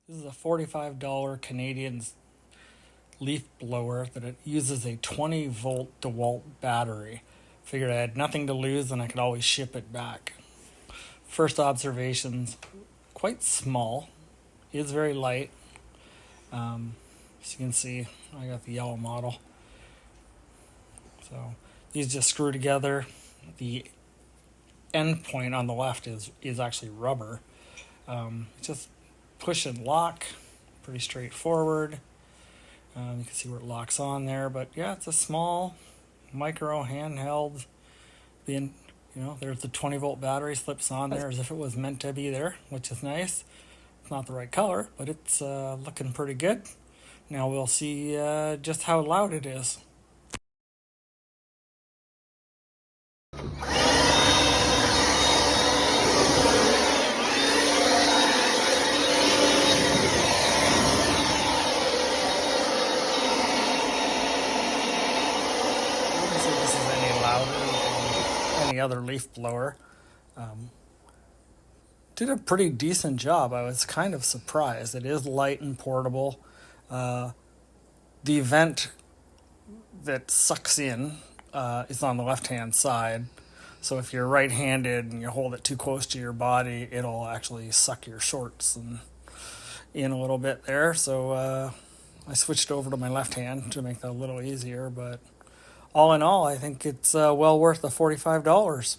This is a $45 Canadian leaf blower that it uses a 20-volt DeWalt battery. Figured I had nothing to lose and I could always ship it back. First observations, quite small, is very light. As you can see, I got the yellow model. So these just screw together. The end point on the left is actually rubber. Just push and lock, pretty straightforward. You can see where it locks on there, but yeah, it's a small micro handheld. There's the 20-volt battery slips on there as if it was meant to be there, which is nice. It's not the right color, but it's looking pretty good. Now we'll see just how loud it is. I wouldn't say this is any louder than any other leaf blower. Did a pretty decent job. I was kind of surprised. It is light and portable. The vent that sucks in is on the left-hand side. So if you're right-handed and you hold it too close to your body, it'll actually suck your shorts and in a little bit there. So I switched over to my left hand to make that a little easier. But all in all, I think it's well worth the $45.